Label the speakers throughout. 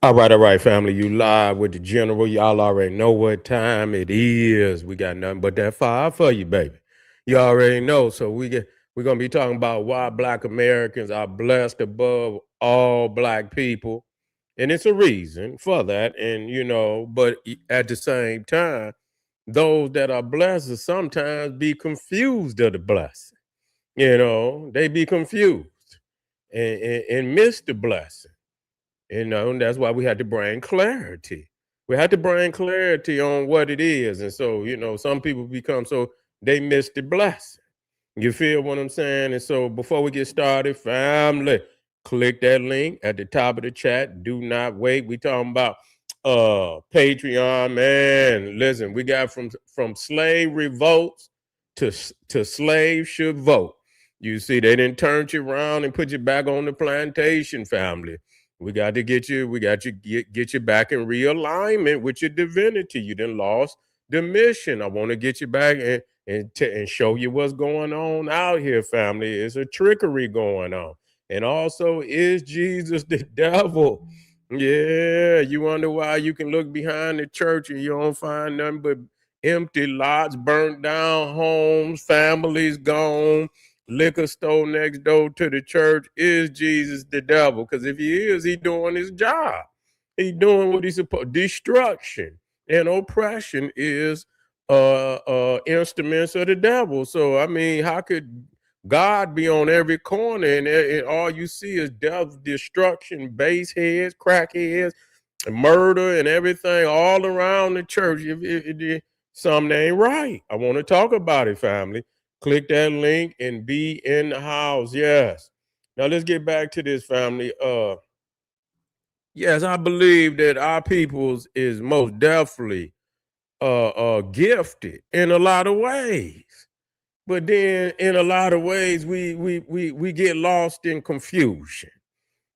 Speaker 1: All right, family. You live with the general. Y'all already know what time it is. We got nothing but that fire for you, baby. You already know. So we're gonna be talking about why Black Americans are blessed above all Black people, and it's a reason for that. And but at the same time, those that are blessed will sometimes be confused of the blessing. They be confused and miss the blessing. And that's why we had to bring clarity. We had to bring clarity on what it is. And so, some people become so they miss the blessing. You feel what I'm saying? And so before we get started, family, click that link at the top of the chat. Do not wait. We talking about Patreon, man. Listen, we got from slave revolts to slave should vote. You see, they didn't turn you around and put you back on the plantation, family. We got to get you back in realignment with your divinity. You done lost the mission. I want to get you back and show you what's going on out here, family. It's a trickery going on. And also, is Jesus the devil? Yeah, you wonder why you can look behind the church and you don't find nothing but empty lots, burnt down homes, families gone, liquor store next door to the church. Is Jesus the devil? Because if he is, he doing his job. He doing what he's supposed. Destruction and oppression is instruments of the devil. So I mean, how could God be on every corner and all you see is death, destruction, base heads, crackheads, murder, and everything all around the church? If something ain't right, I want to talk about it, family. Click that link and be in the house. Yes. Now let's get back to this, family. Yes, I believe that our peoples is most definitely gifted in a lot of ways. But then in a lot of ways we get lost in confusion.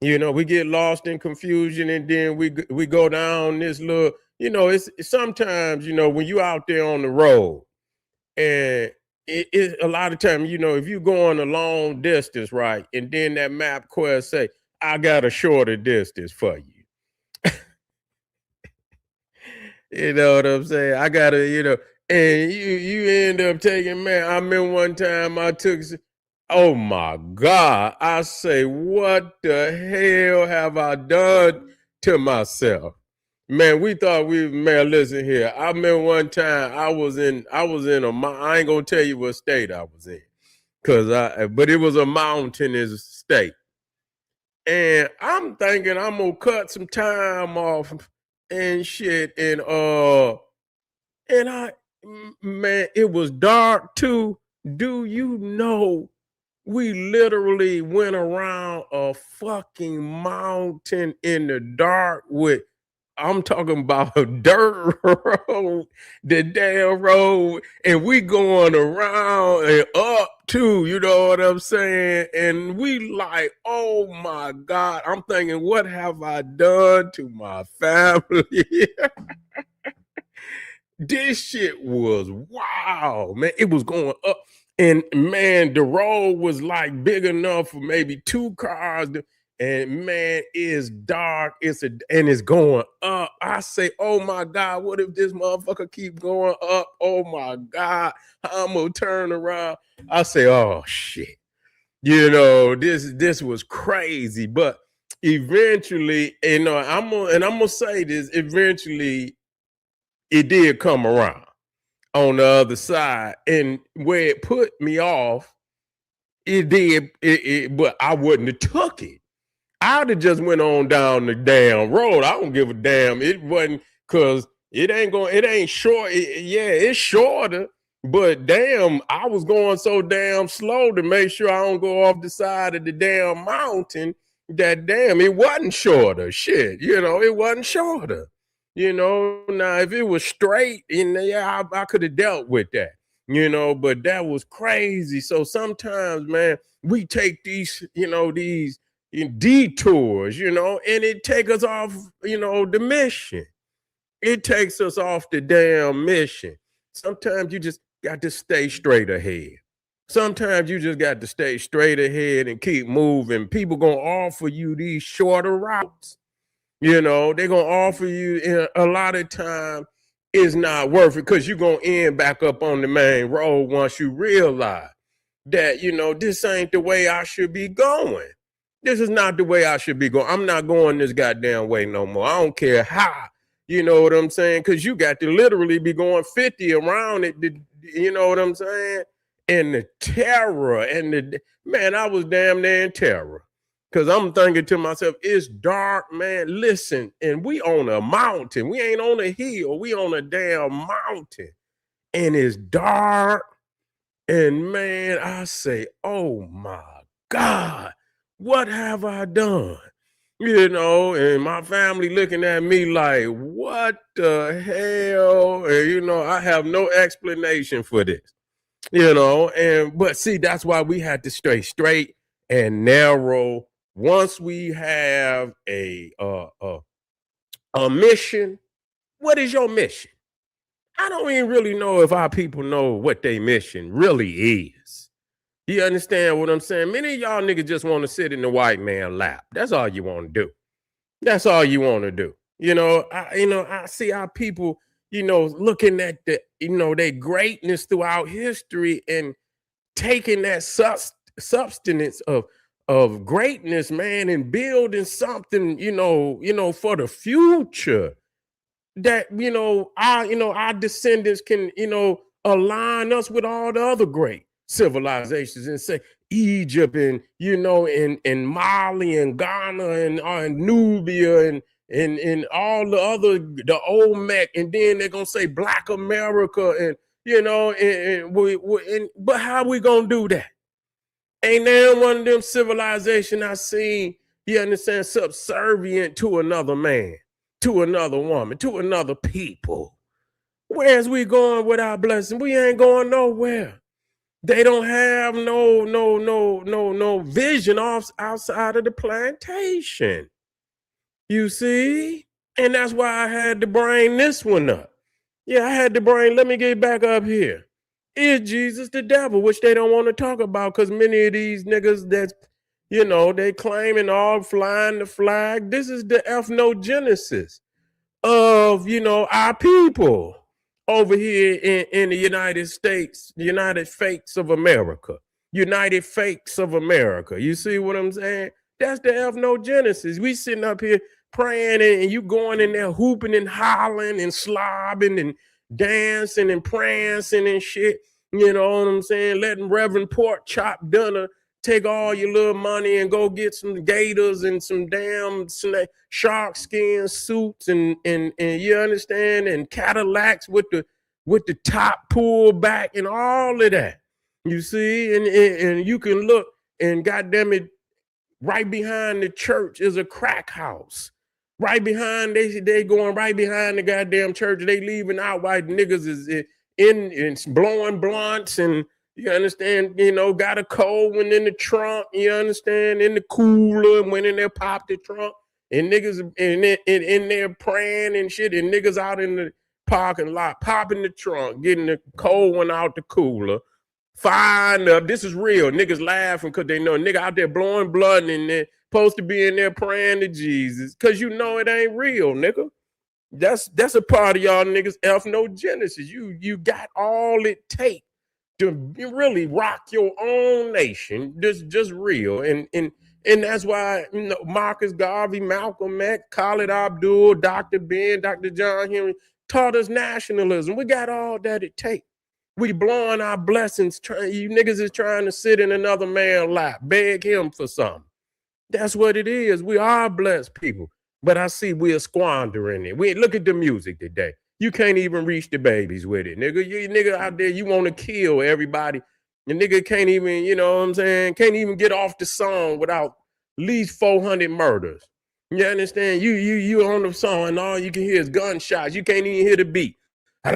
Speaker 1: We get lost in confusion, and then we go down this little, it's sometimes, when you out there on the road, and it a lot of time, if you going a long distance, right, and then that map quest say, I got a shorter distance for you. You know what I'm saying? I gotta, and you end up taking, man. I remember one time I took, oh my God, I say, what the hell have I done to myself? Man, we thought man, listen here. I remember one time I was in I ain't gonna tell you what state I was in, but it was a mountainous state. And I'm thinking I'm gonna cut some time off and shit. And man, it was dark too. Do you know we literally went around a fucking mountain in the dark with, I'm talking about a dirt road, the damn road, and we going around and up too, you know what I'm saying? And we like, oh my God, I'm thinking, what have I done to my family? This shit was wow, man. It was going up. And man, the road was like big enough for maybe two cars. And man, it's dark. And it's going up. I say, oh my God, what if this motherfucker keep going up? Oh my God, I'm gonna turn around. I say, oh shit. This was crazy. But eventually, I'm gonna say this, eventually it did come around on the other side, and where it put me off, it did but I wouldn't have took it. I'd have just went on down the damn road. I don't give a damn. It wasn't, because it ain't short. Yeah, it's shorter, but damn, I was going so damn slow to make sure I don't go off the side of the damn mountain. That damn, it wasn't shorter. Shit, it wasn't shorter. Now if it was straight, yeah, I could have dealt with that. But that was crazy. So sometimes, man, we take these detours, and it takes us off, the mission. It takes us off the damn mission. Sometimes you just got to stay straight ahead. Sometimes you just got to stay straight ahead and keep moving. People gonna offer you these shorter routes. You know, they're gonna offer you, and a lot of time it's not worth it because you're gonna end back up on the main road once you realize that, you know, this ain't the way I should be going. This is not the way I should be going. I'm not going this goddamn way no more. I don't care how. You know what I'm saying? Because you got to literally be going 50 around it. You know what I'm saying? And the terror and the man, I was damn near in terror. Because I'm thinking to myself, it's dark, man. Listen, and we on a mountain. We ain't on a hill. We on a damn mountain. And it's dark. And man, I say, oh my God, what have I done? You know, and my family looking at me like, what the hell? And, you know, I have no explanation for this, you know, but see, that's why we had to stay straight and narrow. Once we have a mission, what is your mission? I don't even really know if our people know what their mission really is. You understand what I'm saying? Many of y'all niggas just want to sit in the white man lap. That's all you want to do. That's all you want to do. I see our people, looking at their greatness throughout history and taking that substance of greatness, man, and building something, for the future that our descendants can align us with all the other great civilizations, and say Egypt and and Mali and Ghana and Nubia and all the Olmec, and then they're gonna say Black America, and but how we gonna do that? Ain't there one of them civilization I seen, you understand, subservient to another man, to another woman, to another people? Where's we going with our blessing? We ain't going nowhere. They don't have no vision outside of the plantation. You see? And that's why I had to bring this one up. Yeah, I had to bring, let me get back up here. Is Jesus the devil? Which they don't want to talk about, because many of these niggas that's, they claiming all flying the flag. This is the ethnogenesis of, our people over here in the United States, the United Fakes of America, United Fakes of America. You see what I'm saying? That's the ethnogenesis. We sitting up here praying, and you going in there hooping and hollering and slobbing and dancing and prancing and shit. You know what I'm saying? Letting Reverend Pork Chop Dunner take all your little money and go get some gators and some damn shark skin suits and you understand, and Cadillacs with the top pulled back and all of that. You see, and you can look, and goddamn it, right behind the church is a crack house. Right behind, they going right behind the goddamn church. They leaving out white niggas is in blowing blunts, and you understand, got a cold one in the trunk, you understand, in the cooler, and went in there, popped the trunk, and niggas in there praying and shit, and niggas out in the parking lot, popping the trunk, getting the cold one out the cooler. Fine up. This is real. Niggas laughing because they know nigga out there blowing blood, and they're supposed to be in there praying to Jesus, because it ain't real, nigga. That's a part of y'all niggas ethnogenesis. You got all it takes to really rock your own nation. Just real. And that's why Marcus Garvey, Malcolm X, Khalid Abdul, Dr. Ben, Dr. John Henry taught us nationalism. We got all that it takes. We blowing our blessings. You niggas is trying to sit in another man's lap, beg him for something. That's what it is. We are blessed people. But I see we're squandering it. Look at the music today. You can't even reach the babies with it, nigga. You nigga out there, you want to kill everybody. The nigga can't even, you know what I'm saying, can't even get off the song without at least 400 murders. You understand? You on the song, and all you can hear is gunshots. You can't even hear the beat. I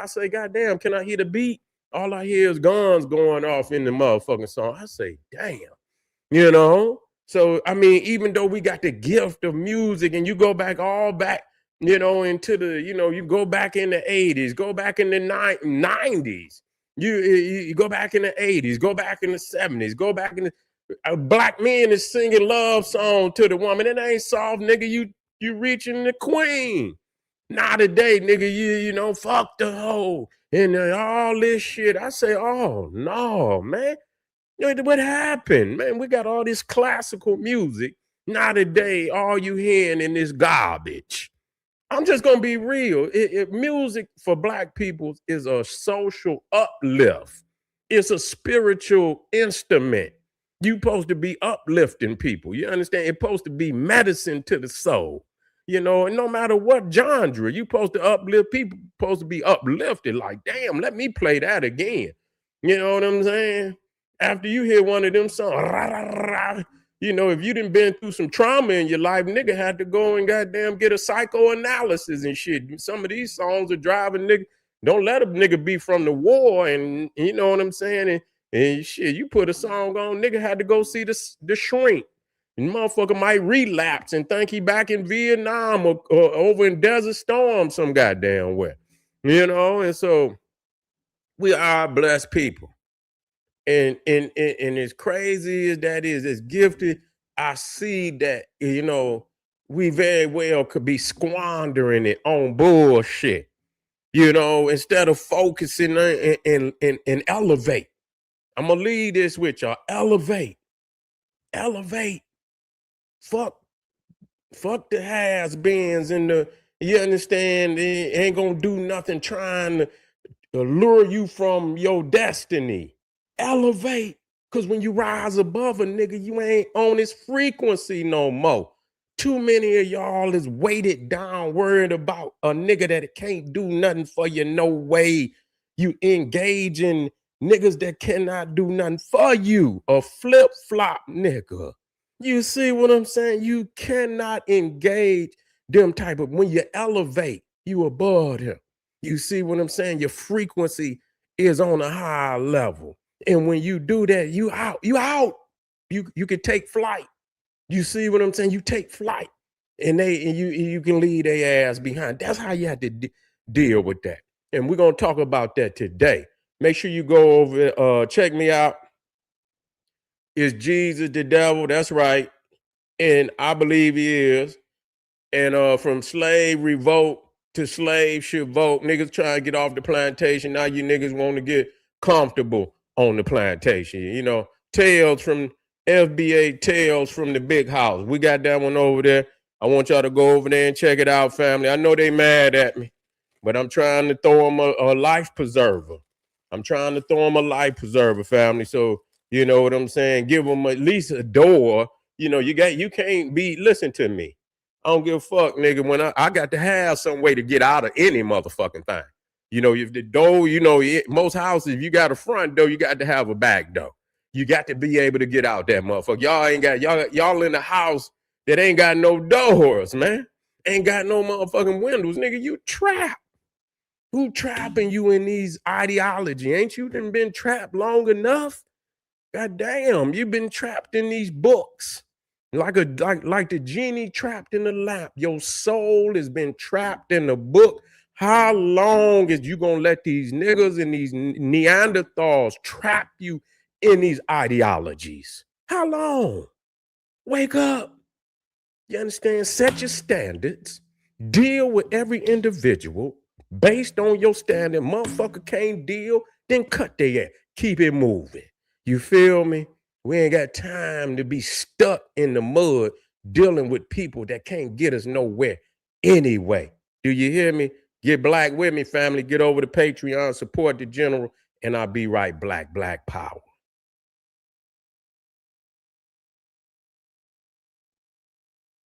Speaker 1: say, goddamn, can I hear the beat? All I hear is guns going off in the motherfucking song. I say, damn, So, I mean, even though we got the gift of music, and you go back into the, you go back in the 80s, go back in the 90s, you go back in the 80s, go back in the 70s, go back in the Black men is singing love song to the woman. It ain't soft, nigga. You reaching the queen. Not today, nigga. You know, fuck the hoe and all this shit. I say, oh no, man. What happened, man? We got all this classical music. Not today. All you hearing in this garbage. I'm just gonna be real. Music for black people is a social uplift. It's a spiritual instrument. You supposed to be uplifting people. You understand? It's supposed to be medicine to the soul. You know, and no matter what genre, you supposed to uplift people. Supposed to be uplifted. Like, damn, let me play that again. You know what I'm saying? After you hear one of them songs, rah, rah, rah, you know, if you done been through some trauma in your life, nigga had to go and goddamn get a psychoanalysis and shit. Some of these songs are driving nigga. Don't let a nigga be from the war, and you know what I'm saying? And shit, you put a song on, nigga had to go see the shrink. And motherfucker might relapse and think he back in Vietnam or over in Desert Storm some goddamn way. You know, and so we are blessed people. And as crazy as that is, as gifted, I see that, you know, we very well could be squandering it on bullshit, you know, instead of focusing and elevate. I'm gonna leave this with y'all. Elevate. Fuck the has-beens and you understand, they ain't gonna do nothing trying to lure you from your destiny. Elevate, because when you rise above a nigga, you ain't on his frequency no more. Too many of y'all is weighted down, worried about a nigga that can't do nothing for you no way. You engaging niggas that cannot do nothing for you. A flip-flop nigga. You see what I'm saying? You cannot engage them type of, when you elevate, you above him. You see what I'm saying? Your frequency is on a higher level. And when you do that, you out. You can take flight. You see what I'm saying? You take flight, and you can leave their ass behind. That's how you have to deal with that. And we're gonna talk about that today. Make sure you go over, check me out. Is Jesus the devil? That's right. And I believe he is. And from slave revolt to slave should vote, niggas trying to get off the plantation. Now you niggas want to get comfortable on the plantation. You know, tales from FBA, tales from the big house. We got that one over there. I want y'all to go over there and check it out, family. I know they mad at me, but I'm trying to throw them a life preserver. I'm trying to throw them a life preserver, family. So, you know what I'm saying? Give them at least a door. You know, you can't be, listen to me. I don't give a fuck, nigga, when I got to have some way to get out of any motherfucking thing. You know, if the door, you know, most houses, if you got a front door, you got to have a back door. You got to be able to get out that motherfucker. Y'all ain't got, y'all in the house that ain't got no doors, man. Ain't got no motherfucking windows. Nigga, you trapped. Who trapping you in these ideology? Ain't you been trapped long enough? God damn, you've been trapped in these books. Like the genie trapped in the lamp. Your soul has been trapped in the book. How long is you gonna let these niggas and these Neanderthals trap you in these ideologies? How long? Wake up. You understand? Set your standards. Deal with every individual based on your standard. Motherfucker can't deal, then cut their ass. Keep it moving. You feel me? We ain't got time to be stuck in the mud dealing with people that can't get us nowhere anyway. Do you hear me? Get black with me, family. Get over to Patreon, support the general, and I'll be right, black power.